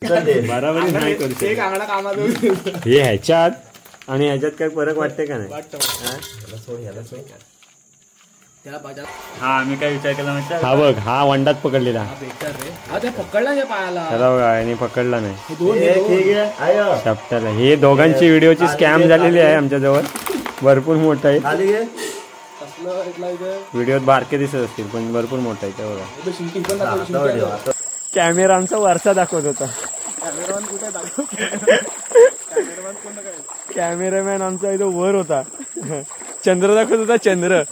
बराबरी नाही करू शकत हे ह्याच्यात आणि ह्याच्यात काय फरक वाटते का नाही? हा आम्ही काय विचार केला माहिती? हा बघ, हा वंडात पकडलेला पकडला पायाला त्याला बघा आणि पकडला नाही शब्दाला. हे दोघांची व्हिडिओची स्कॅम झालेली आहे आमच्या जवळ, भरपूर मोठा आहे. व्हिडिओत बारके दिसत असतील पण भरपूर मोठा आहे ते बघा. कॅमेरा आमचा वरचा दाखवत होता. कॅमेरामॅन आमचा इथं वर होता, चंद्र दाखवत होता. चंद्र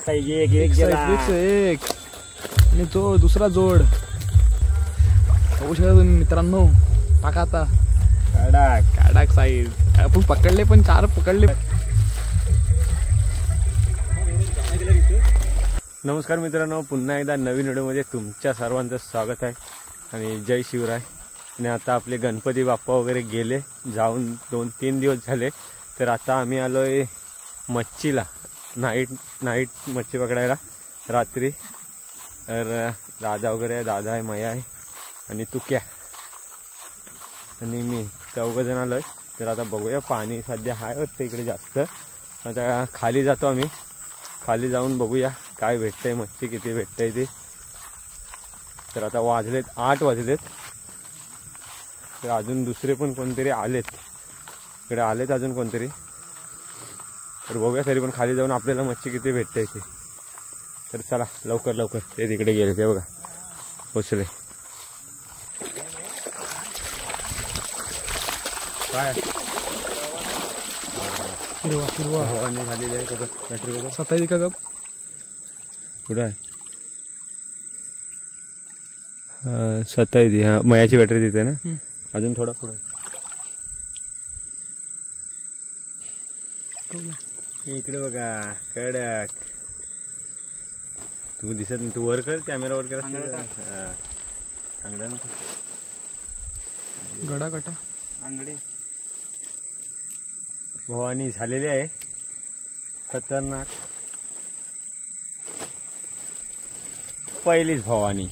एक आणि तो दुसरा जोड बघू शकता तुम्ही मित्रांनो. टाका आता काडाक साईज आपण पकडले पण 4 पकडले. नमस्कार मित्रांनो, पुन्हा एकदा नवीन व्हिडिओमध्ये तुमच्या सर्वांचं स्वागत आहे आणि जय शिवराय. आणि आता आपले गणपती बाप्पा वगैरे गेले जाऊन 2-3 दिवस झाले, तर आता आम्ही आलो आहे मच्छीला. नाईट मच्छी पकडायला रात्री. तर दादा वगैरे आहे, दादा आहे, मया आहे आणि तुक्या आणि मी 4 जण आलो आहे. तर आता बघूया, पाणी सध्या आहे वाटतं इकडे जास्त. आता खाली जातो आम्ही, खाली जाऊन बघूया काय भेटतंय, मच्छी किती भेटतंय ते. तर आता वाजलेत 8 वाजलेत. तर अजून दुसरे पण कोणतरी आलेत इकडे, आलेत अजून कोणतरी. तर बघूया, तरी पण खाली जाऊन आपल्याला मच्छी किती भेटते ते. तर चला लवकर लवकर. ते तिकडे गेले, ते बघा पोचले. काय हवानी झालेली आहे का? बॅटरी बघा सताई का गप कुठं आहे? 27. हा मयाची बॅटरी तिथे ना, अजून थोडा पुढे. इकडे बघा कडक. तू दिसत नाही, तू वर कर, कॅमेरा वर कर. गडा कटा आंगडी भवानी झालेली आहे खतरनाक. पहिलीच भवानी.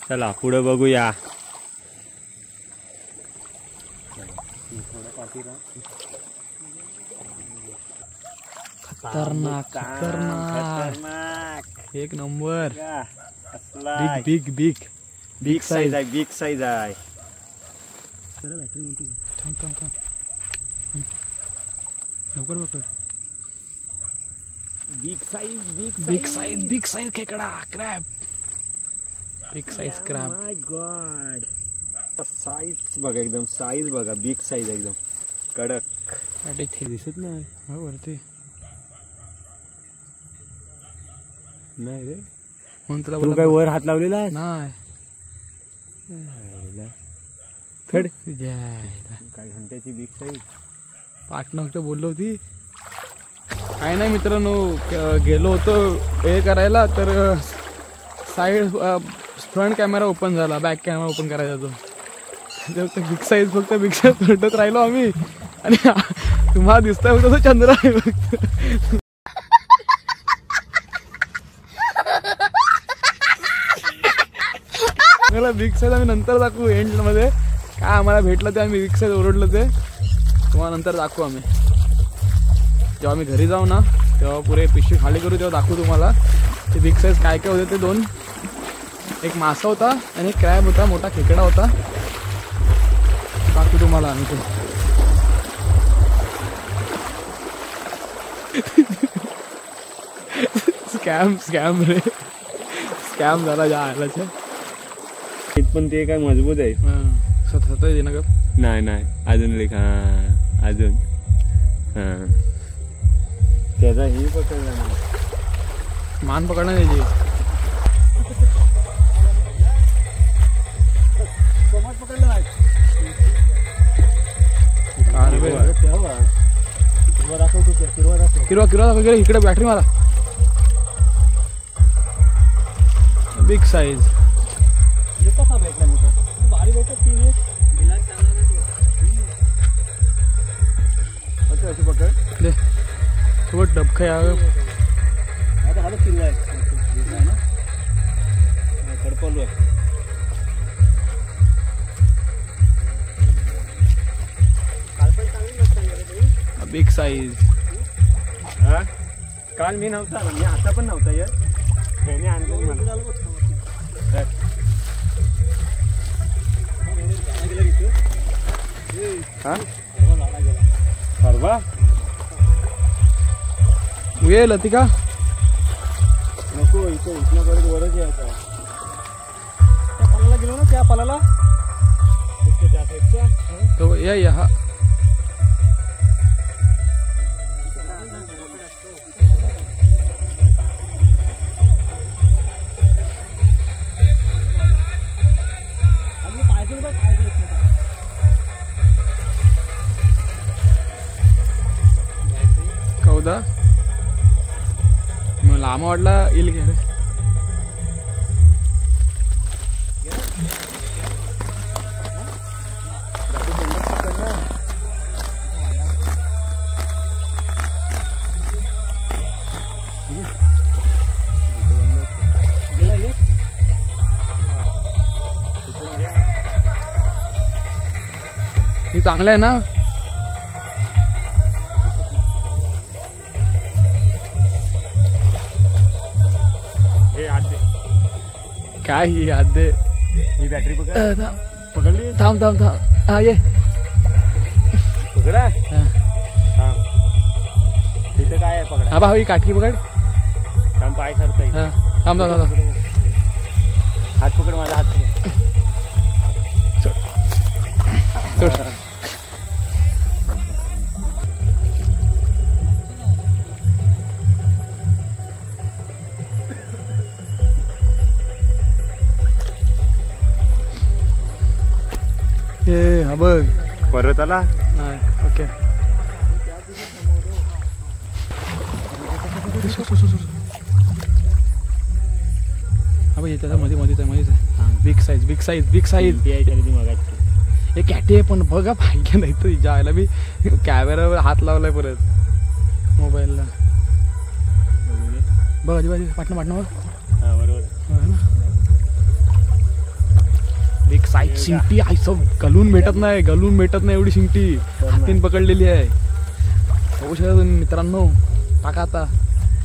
चला पुढे बघूया. खतरनाक खतरनाक एक नंबर. Big big big big size आहे, बिग साईज आहे. थांब थांब थांब लवकर लवकर. Big size big size big size खेकडा crab. Big size crab. My God, size बघा, एकदम साईज बघा, बिग साईज एकदम कडक. इथे दिसत नाही वरती नाही रे. म्हणून तुला तू काय वर हात लावलेला आहे? नाही. फड काय घंट्याची बिग साईज. पार्टनर बोललो होती काय नाही मित्रांनो. गेलो होतो हे करायला, तर साईड फ्रंट कॅमेरा ओपन झाला, बॅक कॅमेरा ओपन करायचा तो. बिग साईज फक्त बिग साईज भेटत राहिलो आम्ही. आणि तुम्हाला दिसतंय फक्त तो चंद्र आहे फक्त. मला बिग साईज आम्ही नंतर दाखवू एंड मध्ये. काय आम्हाला भेटलं ते आम्ही बिग साईज ओरडलं ते तुम्हाला नंतर दाखवू आम्ही. जेव्हा आम्ही घरी जाऊ ना, तेव्हा पुरे पिशवी खाली करू, तेव्हा दाखवू तुम्हाला ते बिग साईज काय काय होते ते. 2 एक मासा होता आणि एक क्रॅब होता, मोठा खेकडा होता. दाखवू तुम्हाला आम्ही ते. स्कॅम रे, स्कॅम झाला ज्या आलाच्या. पण ते काय मजबूत आहे. सतत ना ग. नाही नाही अजून लेख. हा अजून हा त्याचा ही पकडला नाही. मान पकडणार त्याची. किरवा किरवा इकडे बॅटरी मारा. Big size. दे थोडं डबखा यावं. Big size. हा काल मी नव्हता ना, मी आता पण नव्हता येत. त्याने आणलं मला. हा परवा ये लतिका नको इथं इथनं परत वरच यायचं. त्या पालाला गेलो ना, त्या पालाला त्या साईडच्या तो या हा. कौदा मग लांब वाटला येईल घे रे. हे चांगलं आहे ना. काय ही याद दे. ही बॅटरी पकडली. थांब थांब थांब. हा ये पकडा. हा. हा तिथे काय आहे पकडा. हा बा ही काठी पकड. थांब पाय सरता येईल. हा थांब थांब थांब. हात पकड माझा हात पकड. सोड. हे हा बघ परत आला. ओके. हा बघ त्याच्या मध्ये मध्येच आहे, मध्येच आहे. Big size big size big size. हे कॅटी आहे पण बघा पाहिजे नाही तर जायला मी कॅमेरावर हात लावलाय परत मोबाईलला. बघ आधी पाटणं पाटणं बिग साईज शिंगटी आहे. सब गलून भेटत नाही, गलून भेटत नाही एवढी शिंगटी हातीन पकडलेली आहे. बघू शकता तुम्ही मित्रांनो. टाका आता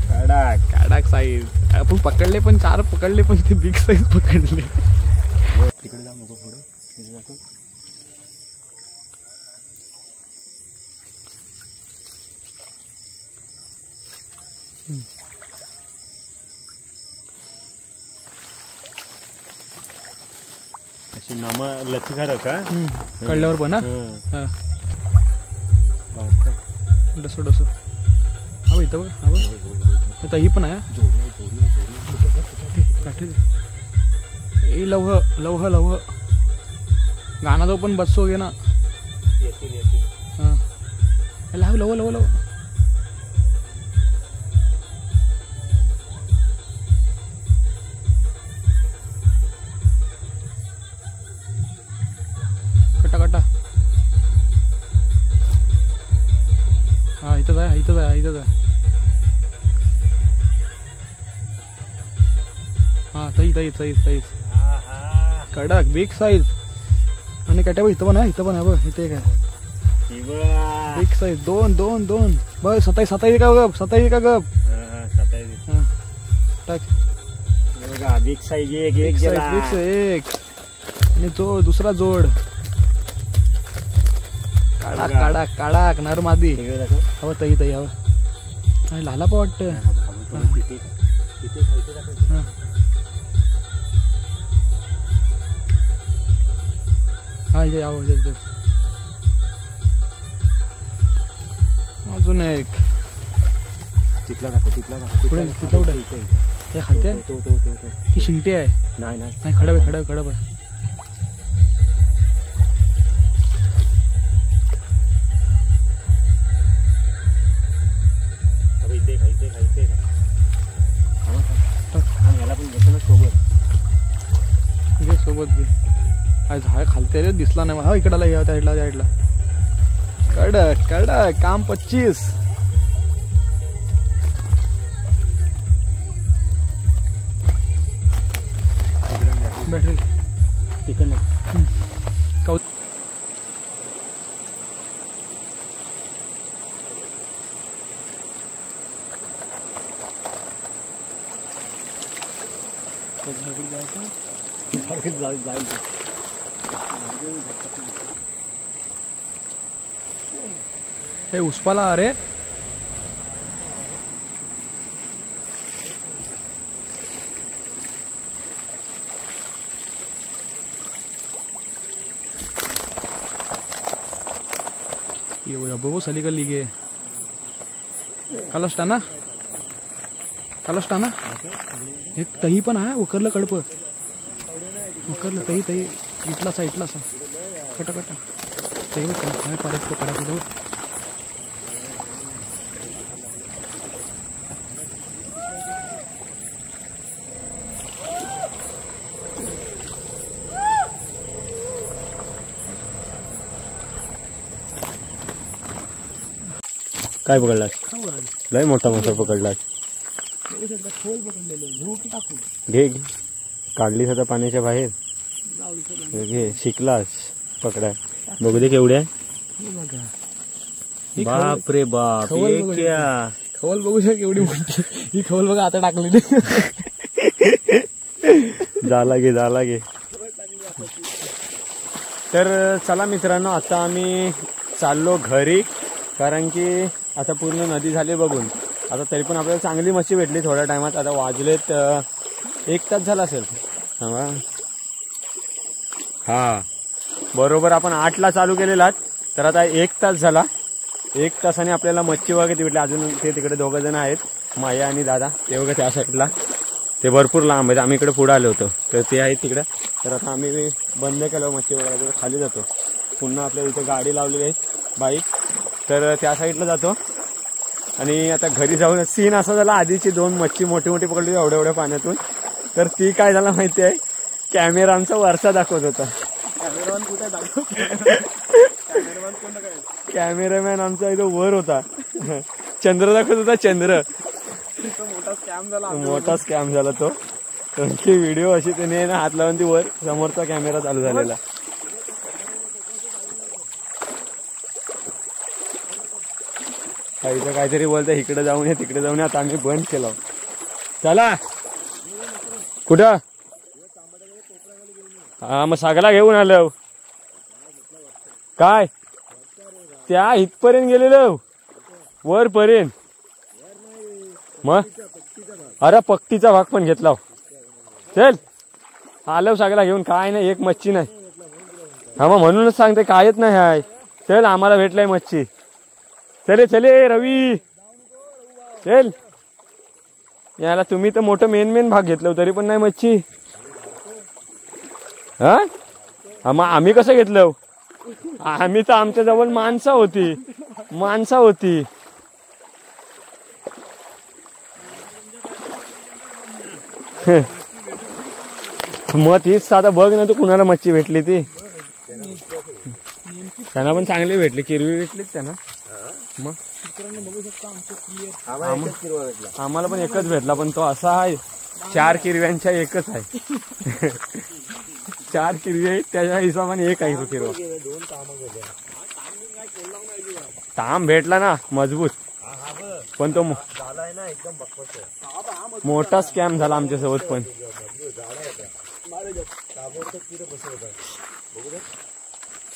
काढाक काढाक साईज. आपण पकडले पण 4 पकडले पण ते बिग साईज पकडले. तिकडे जा नको पुढे. अशी नामा लचका का कळल्यावर पण हा. डसो डसो. हा इथं बघ. हा बघ आता ही पण आहे. ए लवह लवह लवह गाणं जो पण बसोगे ना. हा लाव लव लव लव. कटा कटा. हा इथंच आहे, इथंच आहे, इथंच आहे. हा तई तई तई तई कडक बिग साईज. आणि कट्या बघ इथं पण आहे, इथं पण आहे बघ. इथे काय बिग साईज. 2 बघ. 27 का गप. 27 का गप. टाक बिग साईज. एक एक आणि तो दुसरा जोड. काढाक काढाक काढाक नरमादी. हवं तई तई हवं. लाला पण वाटतं. हा इथे यावं. अजून एक तिथला दाखव. पुढे तिथं कुठे हे खाते. ही शिंगटी आहे. नाही खडब आहे, खडब आहे. सोबत घे. झाड खालते रे, दिसला नाही. हा इकडला या त्या साईडला. कडक कडक काम 25. बॅटरी तिकडनं हे उसपाला अरे ये वो अब्बू सली कर ली गए कलस्टाना एक तही पण आहे उकरलं कडप उकरलं तही इटलासा कटा तही काय परत करायचं काय पकडलास लय मोठा मासा पकडलास घे काढलीस आता पाण्याच्या बाहेर घे शिकलास पकडाय बघू दे केवढे बाप रे बाप क्या खवल बघू शक एवढी मोठी ही खवल बघा आता टाकली झाला गे तर चला मित्रांनो आता आम्ही चाललो घरी कारण की आता पूर्ण नदी झाली बघून आता तरी पण आपल्याला चांगली मच्छी भेटली थोड्या टायमात आता वाजलेत 1 तास झाला असेल हा बरोबर आपण 8ला चालू केलेला तर आता 1 तास झाला 1 तासाने आपल्याला मच्छी वगैरे भेटली अजून ते तिकडे 2 जण आहेत माया आणि दादा ते वगैरे त्या साईडला ते भरपूर लांब आहेत आम्ही इकडे पुढे आलो होतो तर ते आहेत तिकडे तर आता आम्ही बंद केलं मच्छी वगैरे खाली जातो पुन्हा आपल्या इथे गाडी लावलेली आहे बाईक तर त्या साईडला जातो आणि आता घरी जाऊन सीन असा झाला आधीची 2 मच्छी मोठी पकडली एवढ्या पाण्यातून तर ती काय झाला माहिती आहे कॅमेरा आमचा वरचा दाखवत होता कॅमेरामॅन आमचा इथं वर होता चंद्र दाखवत होता चंद्र मोठा स्कॅम झाला तो ती व्हिडिओ अशी त्याने हात लावून ती वर समोरचा कॅमेरा चालू झालेला इथं काहीतरी बोलतंय इकडे जाऊन तिकडे जाऊन आता आम्ही बंद केलं चला कुठं हा मग सागला घेऊन आलो काय त्या इथपर्यंत गेलेलो वर पर्यंत मग अरे पक्तीचा भाग पण घेतला चल आलो सागला घेऊन काय नाही एक मच्छी नाही हा मग म्हणूनच सांगते कायच नाही हाय चल आम्हाला भेटलाय मच्छी चले रवी चल याला तुम्ही तर मोठं मेन भाग घेतलं तरी पण नाही मच्छी हा मग आम्ही कसं घेतलं आम्ही तर आमच्या जवळ माणसं होती मग तीच आता बघ ना तू कुणाला मच्छी भेटली ती त्यांना पण चांगली भेटली किरवी भेटलीच त्यांना मग आम्हाला पण एकच भेटला पण तो असा आहे 4 किरव्यांच्या एकच आहे 4 किरवी आहेत त्याच्या हिशोबाने एक आहे तो किरवा ताम भेटला ना मजबूत पण तो मोठा स्कॅम झाला आमच्यासोबत पण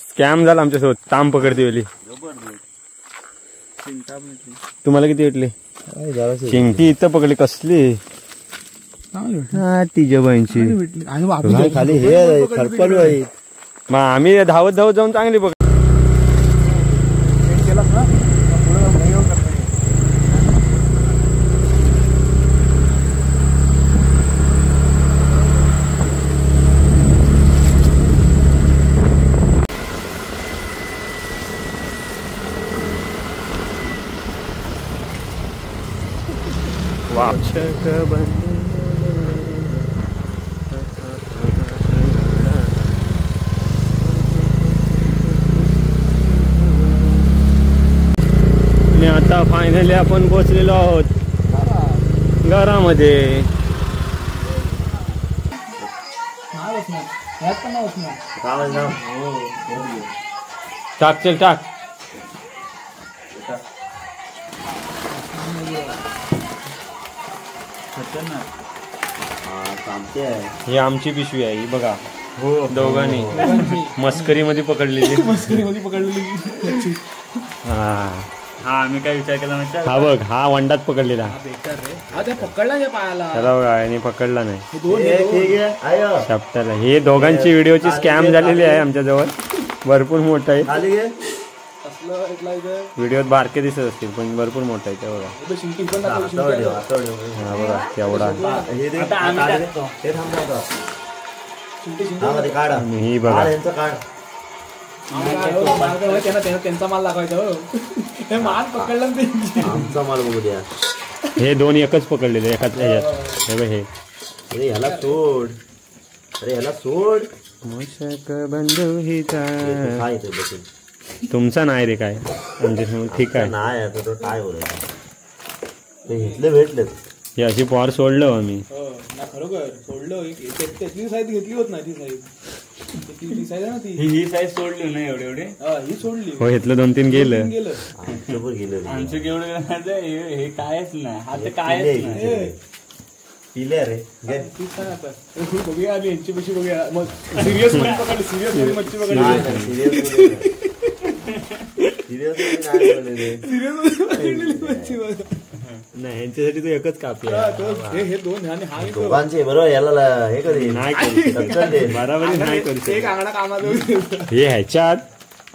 स्कॅम झाला आमच्यासोबत ताम पकडते वेळी तुम्हाला किती भेटली शिंगटी इथं पकडली कसली तिच्या बाईंची खाली हे खरपल मग आम्ही धावत जाऊन चांगली पकड आता फायनली आपण पोहोचलेलो आहोत घरामध्ये टाक चल टाक ही आमची पिशवी आहे ही बघा दोघांनी मस्करीमध्ये पकडलेली. मस्करीमध्ये पकडलेली. हा आम्ही काय विचार केला माहिती हा बघ, हा वंडात पकडलेला. बेकार रे. हा ते पकडला जे पायाला. त्याला बघा आणि पकडला नाही. हे दोन चपटाला. हे दोघांची व्हिडिओची स्कॅम झालेली आहे आमच्याजवळ. भरपूर मोठा आहे असलं इथला इथं. व्हिडिओत बारके दिसत असतील पण भरपूर मोठा आहे ते बघा. इथं शिंकी पण दाखव, शिंकी दाखव. हा बघा केवढा. शिंकी, शिंकी. आणि ही बघा त्यांचा माल दाखवायचा. हे माल पकडला ना त्यांची. आमचा माल बघू द्या. हे दोन एकच पकडलेले एकाच ह्याच्यात. हे बघ हे. अरे ह्याला सोड, अरे ह्याला सोड. मूषक बंधू हिचा. काय ते बसून तुमचा नाही रे काय आमच्या ठीक आहे. नाही आता तो काय बोलायचं. ते घेतले भेटले. हे अशी पॉवर सोडलं आम्ही. ना खरोखर सोडलं. त्यातली साईज घेतली होत नाही. ती साईज ती साईज आहे ना ती. ही साईज सोडली ना एवढे एवढे. ही सोडली. हो घेतलं 2-3 गेलं. गेलं. आमचं केवढं हे कायच नाही. हा तर कायच नाही. पिले रे तीच काय आता. बघूया आधी यांची पशी बघूया. मग सिरियस मध्ये पकडली. सिरियस मध्ये मच्छी पकडली. नाही ह्यांच्यासाठी तो एकच कापला. हे दोन आणि हा एक. दोघांचे बरोबर याला हे कधी नाही करू बराबरी नाही करू एक शकत. अंगडा कामाचं हे ह्याच्यात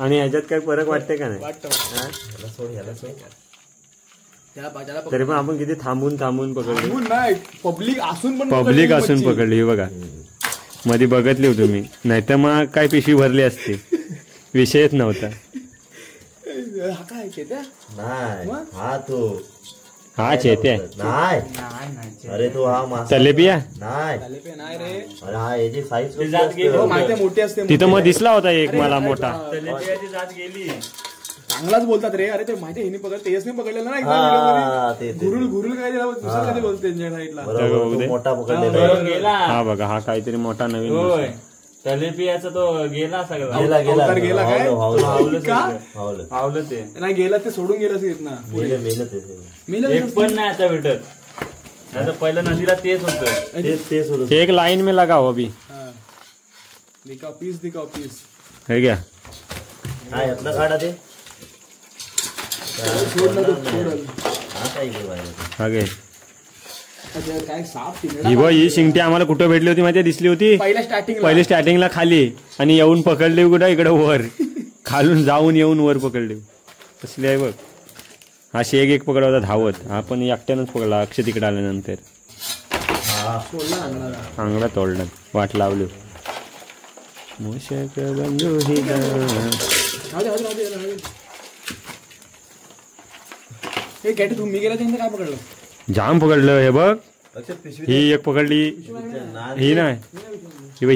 आणि ह्याच्यात काही फरक वाटते का नाही. वाटतं. याला सोड, याला सोड. त्याला तरी पण आपण किती थांबून पकडली. थांबून नाही. पब्लिक असून पण पब्लिक पकडली असून मच्छी. पकडली. हे बघा मध्ये बघितली हो तुम्ही. नाहीतर मग काय पिशवी भरली असती. विषयच नव्हता. हा काय चेत्या? नाही मग? हा तो हा चेते नाही. अरे तो हा मासा तलेबिया. नाही. तलेपे नाही रे. अरे हा याची साईज हो, माहिती आहे, मोठी असते. तिथं मग दिसला होता एक मला मोठा. तलेबियाची जात गेली. चांगलाच बोलतात रे. अरे ते माहिती आहे, हिने पकड तेजसने पकडलेलं ना हा एकदा ते गुरुल गुरुल काय त्याला दुसरं कधी बोलते त्यांच्या साईडला. बरोबर तो मोठा पकडलेला आहे. गेला. हा बघा हा काहीतरी मोठा नवीन होय तलेबियाचा तो गेला सगळा. गेला अवतार गेला काय? हावलं का? हावलं पावलं ते. नाही गेला ते सोडून गेला ना. मेलं मेलं ते मेलं एक पण नाही आता भेटत. आता पहिलं नदीला तेच होतं. ते सोडून एक लाइन में लगाओ अभी. दिखाओ पीस, दिखाओ पीस. है क्या हा यातलं काढा ते. सोडलं तर सोडलं. हा काय गेलं बाहेर. हा घे. अच्छा, काय साप ही तिकडे बघ ही शिंगटी आम्हाला कुठं भेटली होती माहिती दिसली होती पहिल्या स्टार्टिंगला खाली आणि येऊन पकडली कुठं इकडं वर. खालून जाऊन येऊन वर पकडली. कसली आहे बघ. हा शेग एक पकडला होता धावत. हा पण एकट्यानंच पकडला अक्षय तिकडे आल्यानंतर. अंगडा तोडला वाट लावली. मूषक बंधू हिचा. हे कॅटी तुम्ही गेला त्यांनी काय पकडलं? जाम पकडलं. हे बघ अक्षर पिशवी ही एक पकडली. ही नाही ही बघ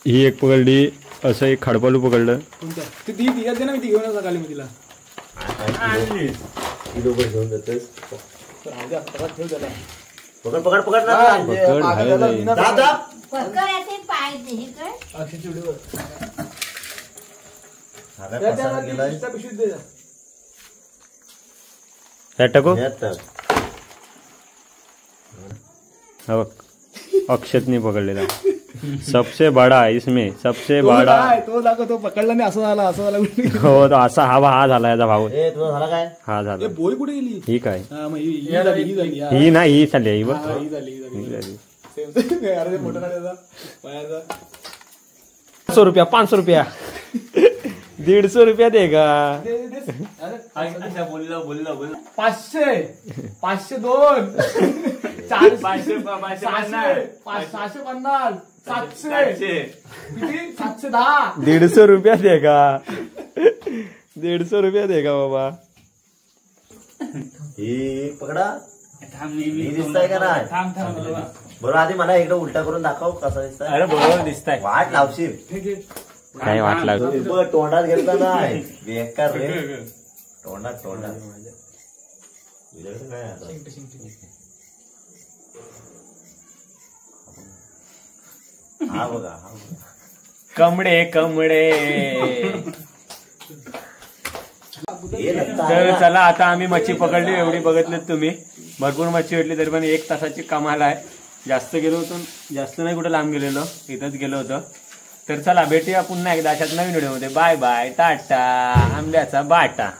ही एक पकडली. असं एक खडपालू पकडलं. कोणत्या? ती दे ना, मी ती घेऊन सकाळी मग तिला. किलो भर घेऊन जातोस. ठेव त्याला. पकड पकड पकड ना. पकड भारी जाईल. दादा अक्षयची व्हिडिओ हा पसारा गेलाय. पिशवीत दे जा. त्यात टाकू. यात टाक. हा बघ अक्षतने पकडलेला. सबसे बडा इसमें सबसे बडा. तो दाखव. तो पकडला नाही. असं झाला हो तो असा हा झाला याचा भाऊ. ए तुझा झाला काय. हा झाला. बोई कुठे गेली? ही काय हा, मग ही झाली, ही झाली. हा. ही नाही ही चालली ही बघ. हा, ही झाली, ही झाली. ही झाली. अरे ते मोठा काढायचा बाहेरचा. 500 रुपया 500 रुपया 150 रुपया देगा. दे, दे, दे. अरे, अच्छा बोललो 500 502 400 500 650 700 किती 710. 150 रुपया देगा. 150 रुपया देगा बाबा. ही पकडा. थांब ही दिसताय का नाही. थांब बरोबर आधी मला एकदा उलटा करून दाखव कसा दिसताय. अरे बरोबर दिसताय. वाट लावशील. काय वाटला तोंडात घेतला नाही. बेकार रे. तोंडात तुझ्याकडे काय आता. हा बघा हा बघा. कमडे कमडे. हे लगता तर आहे चला आता आम्ही मच्छी पकडली. एवढी बघितलीत तुम्ही. भरपूर मच्छी भेटली तरी पण 1 तासाची कमाल आहे. जास्त नाही कुठं लांब गेलेलो, इथंच गेलो होतो. तर चला भेटूया पुन्हा एकदा अशाच नवीन व्हिडिओमध्ये. बाय बाय, टाटा, आंब्याचा बाटा.